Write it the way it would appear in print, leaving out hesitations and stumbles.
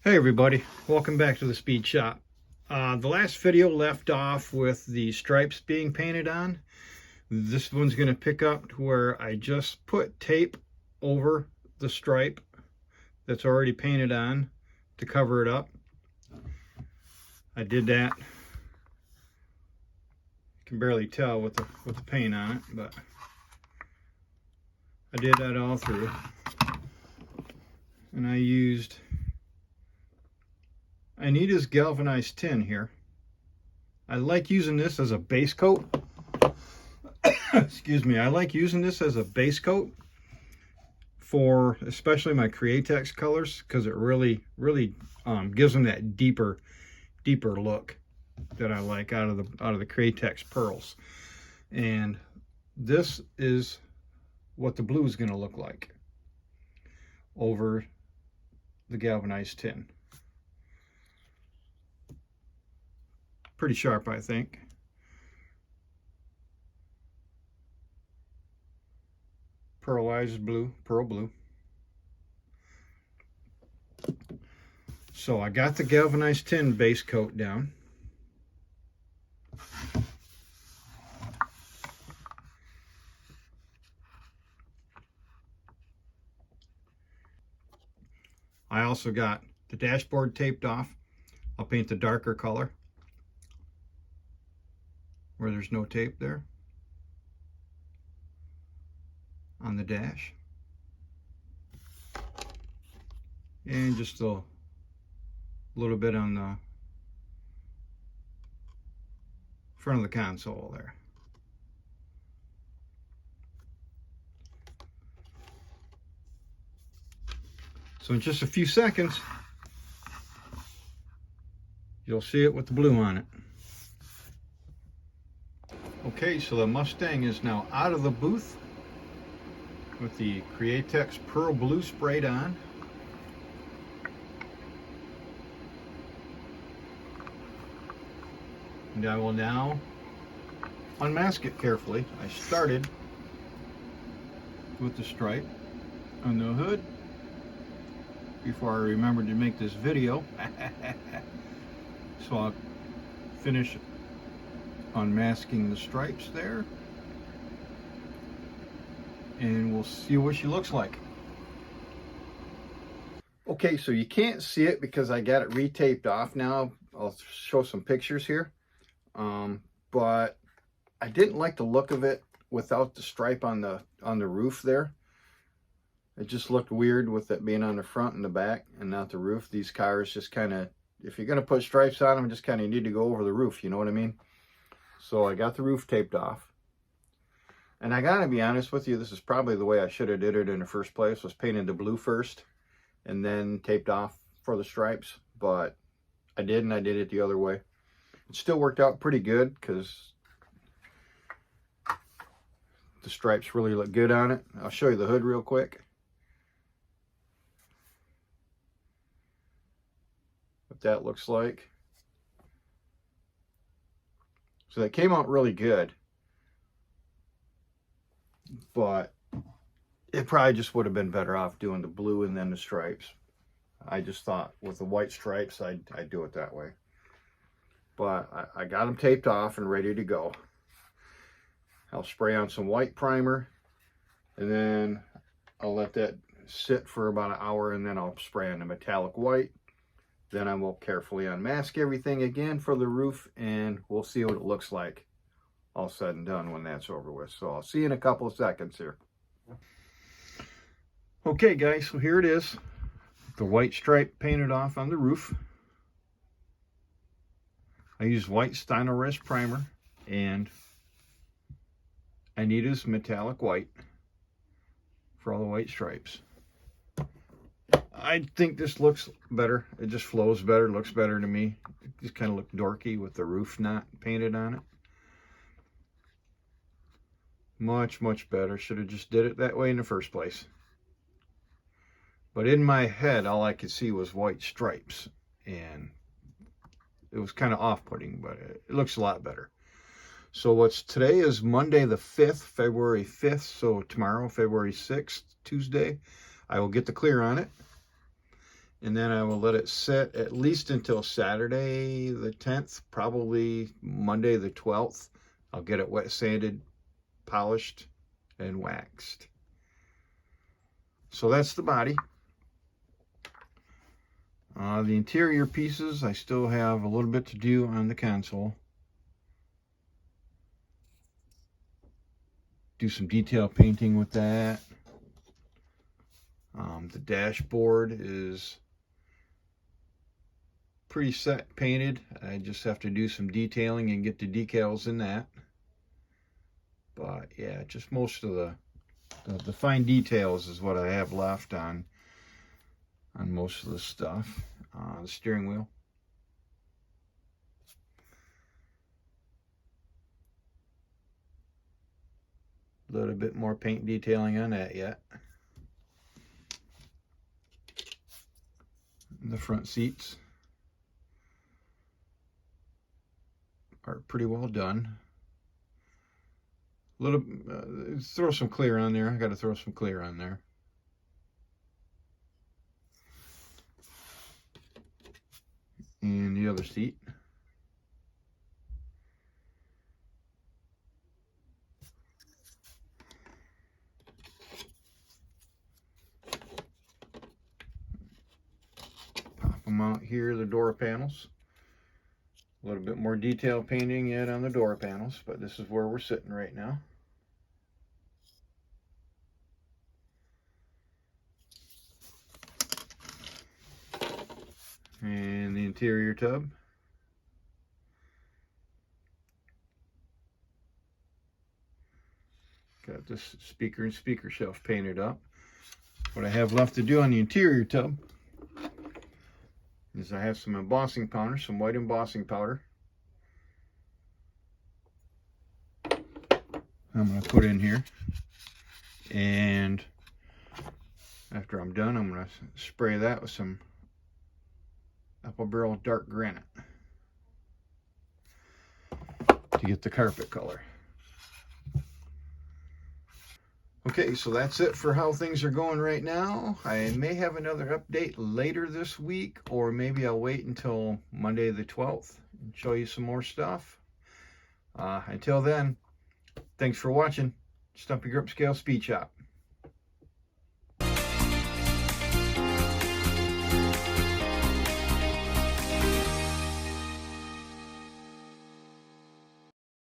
Hey everybody, welcome back to the Speed Shop. The last video left off with the stripes being painted on. This one's going to pick up to where I just put tape over the stripe that's already painted on to cover it up. I did that. You can barely tell with the paint on it, but I did that all through. And I used Anita's galvanized tin here. I like using this as a base coat. Excuse me. I like using this as a base coat for especially my Createx colors because it really gives them that deeper look that I like out of the Createx pearls. And this is what the blue is going to look like over the galvanized tin. Pretty sharp, I think. Pearlized blue, pearl blue. So I got the galvanized tin base coat down. I also got the dashboard taped off. I'll paint the darker color where there's no tape there on the dash, and just a little bit on the front of the console there. So in just a few seconds you'll see it with the blue on it. Okay, so the Mustang is now out of the booth with the Createx Pearl Blue sprayed on. And I will now unmask it carefully. I started with the stripe on the hood before I remembered to make this video. So I'll finish unmasking the stripes there, and we'll see what she looks like. Okay, so you can't see it because I got it retaped off now. I'll show some pictures here. But I didn't like the look of it without the stripe on the roof there. It just looked weird with it being on the front and the back and not the roof. These cars just kind of, if you're going to put stripes on them, just kind of need to go over the roof, you know what I mean? So I got the roof taped off. And I gotta be honest with you, this is probably the way I should have did it in the first place, was painted the blue first and then taped off for the stripes. But I didn't, I did it the other way. It still worked out pretty good because the stripes really look good on it. I'll show you the hood real quick. What that looks like. So that came out really good, but it probably just would have been better off doing the blue and then the stripes. I just thought with the white stripes, I'd do it that way. But I got them taped off and ready to go. I'll spray on some white primer, and then I'll let that sit for about an hour, and then I'll spray on the metallic white. Then I will carefully unmask everything again for the roof, and we'll see what it looks like all said and done when that's over with. So I'll see you in a couple of seconds here. Okay guys, so here it is. The white stripe painted off on the roof. I used white Stynylrest primer and Anita's metallic white for all the white stripes. I think this looks better. It just flows better, looks better to me. It just kind of looked dorky with the roof not painted on it. Much better. Should have just did it that way in the first place. But in my head, all I could see was white stripes, and it was kind of off-putting, but it looks a lot better. So today is Monday the 5th, February 5th. So tomorrow, February 6th, Tuesday, I will get the clear on it. And then I will let it sit at least until Saturday the 10th, probably Monday the 12th. I'll get it wet sanded, polished, and waxed. So that's the body. The interior pieces, I still have a little bit to do on the console. Do some detail painting with that. The dashboard is pretty set painted. I just have to do some detailing and get the decals in that. But yeah, just most of the fine details is what I have left on most of the stuff. The steering wheel. A little bit more paint detailing on that yet. The front seats are pretty well done. Throw some clear on there. I got to throw some clear on there. And the other seat. Pop them out here, the door panels. A little bit more detail painting yet on the door panels, but this is where we're sitting right now. And the interior tub. Got this speaker and speaker shelf painted up. What I have left to do on the interior tub is I have some embossing powder, some white embossing powder. I'm going to put in here. And after I'm done, I'm going to spray that with some apple barrel dark granite to get the carpet color. Okay, so that's it for how things are going right now. I may have another update later this week, or maybe I'll wait until Monday the 12th and show you some more stuff. Until then, thanks for watching. Stumpy Grip Scale Speed Shop.